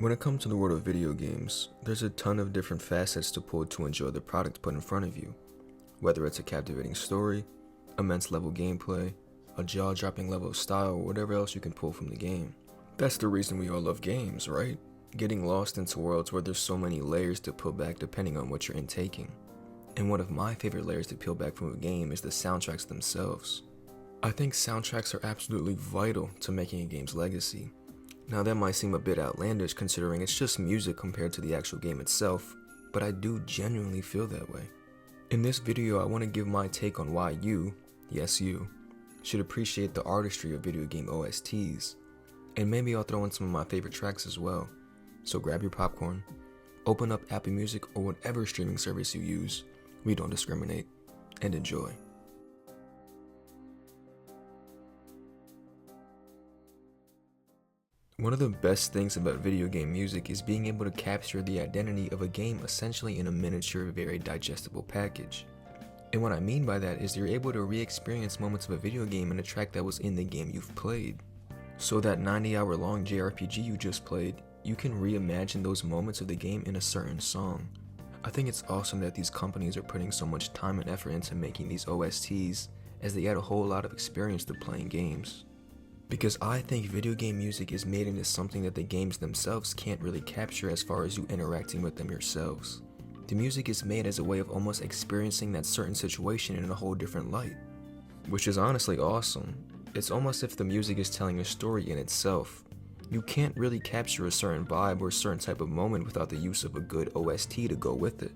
When it comes to the world of video games, there's a ton of different facets to pull to enjoy the product put in front of you. Whether it's a captivating story, immense level gameplay, a jaw-dropping level of style, or whatever else you can pull from the game. That's the reason we all love games, right? Getting lost into worlds where there's so many layers to peel back depending on what you're intaking. And one of my favorite layers to peel back from a game is the soundtracks themselves. I think soundtracks are absolutely vital to making a game's legacy. Now that might seem a bit outlandish considering it's just music compared to the actual game itself, but I do genuinely feel that way. In this video I want to give my take on why you, yes you, should appreciate the artistry of video game OSTs, and maybe I'll throw in some of my favorite tracks as well. So grab your popcorn, open up Apple Music or whatever streaming service you use, we don't discriminate, and enjoy. One of the best things about video game music is being able to capture the identity of a game essentially in a miniature, very digestible package. And what I mean by that is you're able to re-experience moments of a video game in a track that was in the game you've played. So that 90-hour long JRPG you just played, you can reimagine those moments of the game in a certain song. I think it's awesome that these companies are putting so much time and effort into making these OSTs, as they add a whole lot of experience to playing games. Because I think video game music is made into something that the games themselves can't really capture as far as you interacting with them yourselves. The music is made as a way of almost experiencing that certain situation in a whole different light. Which is honestly awesome. It's almost if the music is telling a story in itself. You can't really capture a certain vibe or a certain type of moment without the use of a good OST to go with it.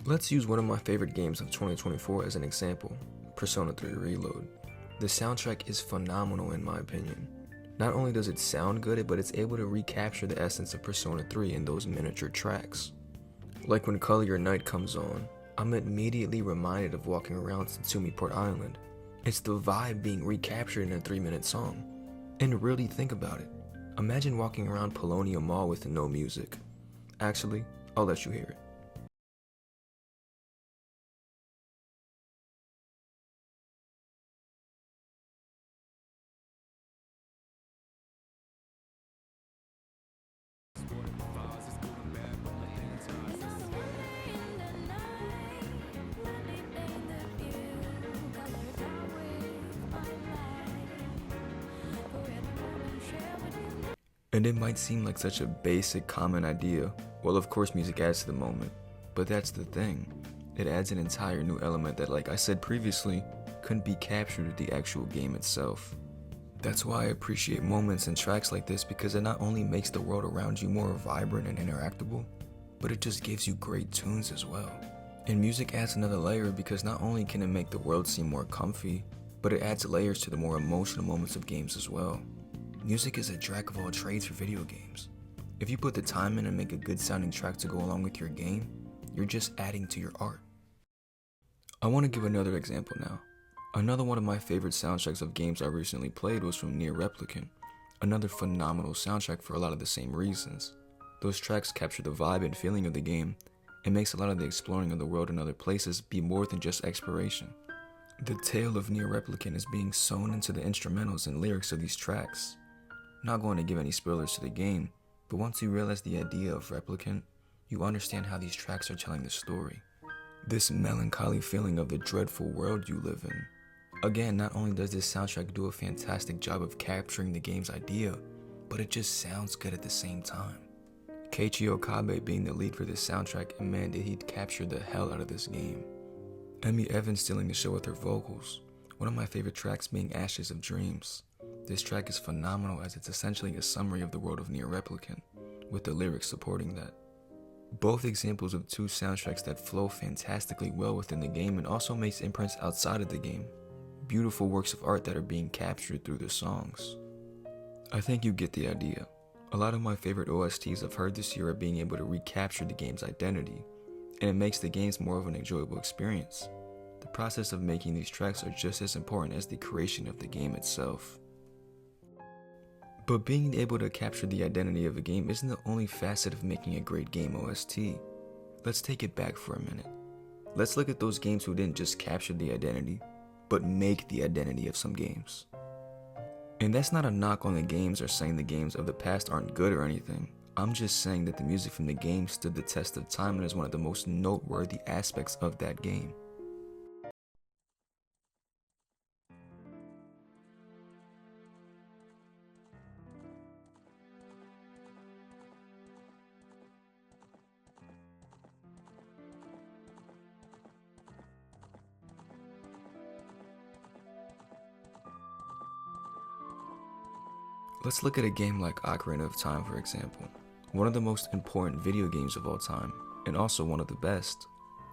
Let's use one of my favorite games of 2024 as an example, Persona 3 Reload. The soundtrack is phenomenal in my opinion. Not only does it sound good, but it's able to recapture the essence of Persona 3 in those miniature tracks. Like when Color Your Night comes on, I'm immediately reminded of walking around Satsumi Port Island. It's the vibe being recaptured in a 3-minute song. And really think about it. Imagine walking around Polonia Mall with no music. Actually, I'll let you hear it. And it might seem like such a basic common idea. Well, of course music adds to the moment, but that's the thing. It adds an entire new element that, like I said previously, couldn't be captured with the actual game itself. That's why I appreciate moments and tracks like this, because it not only makes the world around you more vibrant and interactable, but it just gives you great tunes as well. And music adds another layer because not only can it make the world seem more comfy, but it adds layers to the more emotional moments of games as well. Music is a jack of all trades for video games. If you put the time in and make a good sounding track to go along with your game, you're just adding to your art. I want to give another example now. Another one of my favorite soundtracks of games I recently played was from Nier Replicant. Another phenomenal soundtrack for a lot of the same reasons. Those tracks capture the vibe and feeling of the game, and makes a lot of the exploring of the world and other places be more than just exploration. The tale of Nier Replicant is being sewn into the instrumentals and lyrics of these tracks. Not going to give any spoilers to the game, but once you realize the idea of Replicant, you understand how these tracks are telling the story. This melancholy feeling of the dreadful world you live in. Again, not only does this soundtrack do a fantastic job of capturing the game's idea, but it just sounds good at the same time. Keiichi Okabe being the lead for this soundtrack, and man did he capture the hell out of this game. Emmy Evans stealing the show with her vocals, one of my favorite tracks being Ashes of Dreams. This track is phenomenal as it's essentially a summary of the world of Nier Replicant, with the lyrics supporting that. Both examples of two soundtracks that flow fantastically well within the game and also makes imprints outside of the game. Beautiful works of art that are being captured through the songs. I think you get the idea. A lot of my favorite OSTs I've heard this year are being able to recapture the game's identity, and it makes the games more of an enjoyable experience. The process of making these tracks are just as important as the creation of the game itself. But being able to capture the identity of a game isn't the only facet of making a great game OST. Let's take it back for a minute. Let's look at those games who didn't just capture the identity, but make the identity of some games. And that's not a knock on the games or saying the games of the past aren't good or anything. I'm just saying that the music from the game stood the test of time and is one of the most noteworthy aspects of that game. Let's look at a game like Ocarina of Time, for example. One of the most important video games of all time, and also one of the best.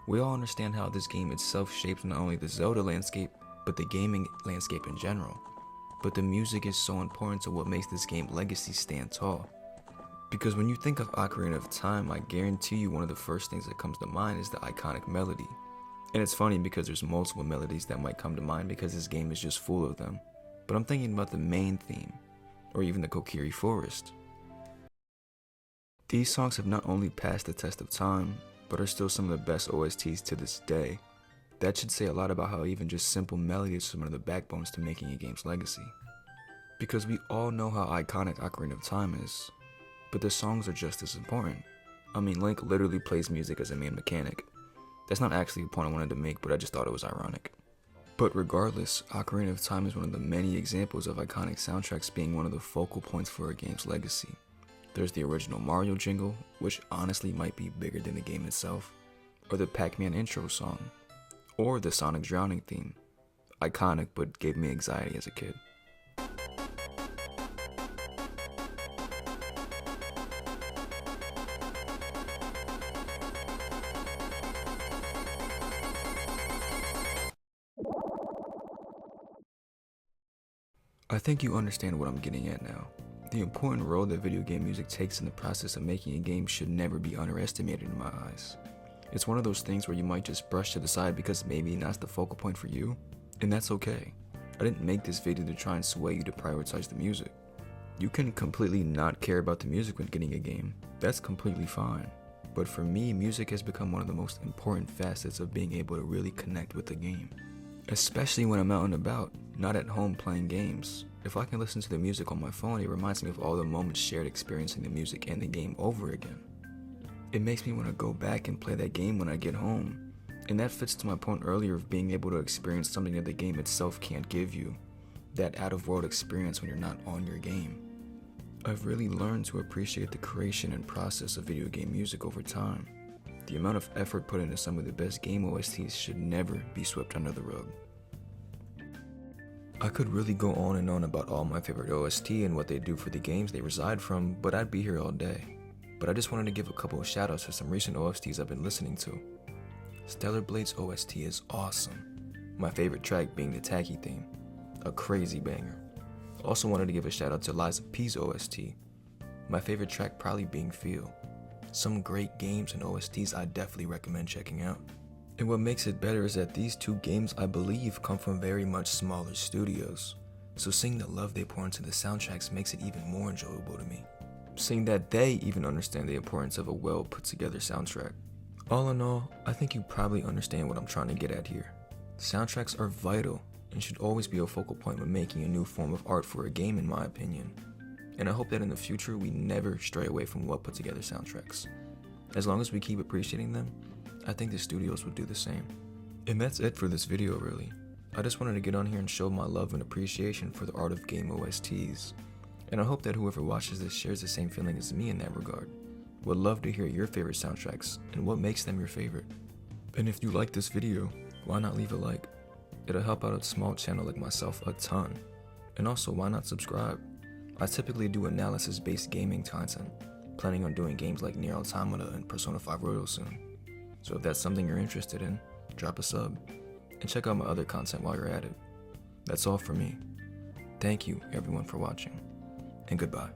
We all understand how this game itself shaped not only the Zelda landscape, but the gaming landscape in general. But the music is so important to what makes this game legacy stand tall. Because when you think of Ocarina of Time, I guarantee you one of the first things that comes to mind is the iconic melody. And it's funny because there's multiple melodies that might come to mind because this game is just full of them. But I'm thinking about the main theme, or even the Kokiri Forest. These songs have not only passed the test of time, but are still some of the best OSTs to this day. That should say a lot about how even just simple melody is one of the backbones to making a game's legacy. Because we all know how iconic Ocarina of Time is, but the songs are just as important. I mean, Link literally plays music as a main mechanic. That's not actually a point I wanted to make, but I just thought it was ironic. But regardless, Ocarina of Time is one of the many examples of iconic soundtracks being one of the focal points for a game's legacy. There's the original Mario jingle, which honestly might be bigger than the game itself, or the Pac-Man intro song, or the Sonic Drowning theme. Iconic, but gave me anxiety as a kid. I think you understand what I'm getting at now. The important role that video game music takes in the process of making a game should never be underestimated in my eyes. It's one of those things where you might just brush to the side because maybe that's the focal point for you, and that's okay. I didn't make this video to try and sway you to prioritize the music. You can completely not care about the music when getting a game. That's completely fine. But for me, music has become one of the most important facets of being able to really connect with the game. Especially when I'm out and about, not at home playing games. If I can listen to the music on my phone, it reminds me of all the moments shared experiencing the music and the game over again. It makes me want to go back and play that game when I get home. And that fits to my point earlier of being able to experience something that the game itself can't give you. That out-of-world experience when you're not on your game. I've really learned to appreciate the creation and process of video game music over time. The amount of effort put into some of the best game OSTs should never be swept under the rug. I could really go on and on about all my favorite OST and what they do for the games they reside from, but I'd be here all day. But I just wanted to give a couple of shoutouts for some recent OSTs I've been listening to. Stellar Blade's OST is awesome. My favorite track being the Tacky theme, a crazy banger. Also wanted to give a shout out to Lies of P's OST. My favorite track probably being Feel. Some great games and OSTs I definitely recommend checking out. And what makes it better is that these two games I believe come from very much smaller studios. So seeing the love they pour into the soundtracks makes it even more enjoyable to me. Seeing that they even understand the importance of a well put together soundtrack. All in all, I think you probably understand what I'm trying to get at here. Soundtracks are vital and should always be a focal point when making a new form of art for a game in my opinion. And I hope that in the future we never stray away from well put together soundtracks. As long as we keep appreciating them, I think the studios would do the same. And that's it for this video really. I just wanted to get on here and show my love and appreciation for the art of game OSTs. And I hope that whoever watches this shares the same feeling as me in that regard. Would love to hear your favorite soundtracks and what makes them your favorite. And if you like this video, why not leave a like? It'll help out a small channel like myself a ton. And also, why not subscribe? I typically do analysis-based gaming content, planning on doing games like Nier Automata and Persona 5 Royal soon. So if that's something you're interested in, drop a sub, and check out my other content while you're at it. That's all for me. Thank you everyone for watching, and goodbye.